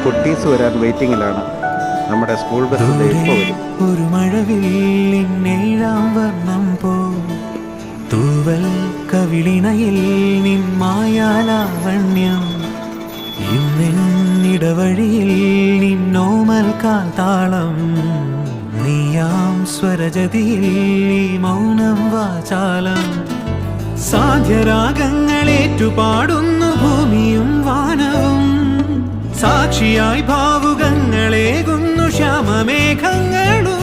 കുട്ടീസ് വരാൻ വെയിറ്റിംഗിലാണ്. നമ്മുടെ school bus ഇപ്പോൾ വരും. ഒരു മഴവില്ലിന്നേഴാം വർണ്ണം പോ തൂവൽ കവിളിണയിൽ നിന്മായാലാവണ്യം ഇന്നിടവഴിയിൽ നിന്നോമൽ കാൽത്താളം നീയാം സ്വരജതിയിൽ മൗനം വാചാലം സാധ്യരാഗങ്ങളേറ്റുപാടുന്നു ഭൂമിയും വാനവും സാക്ഷിയായി ഭാവുകങ്ങളേകുന്നു ശ്യാമമേഘങ്ങളും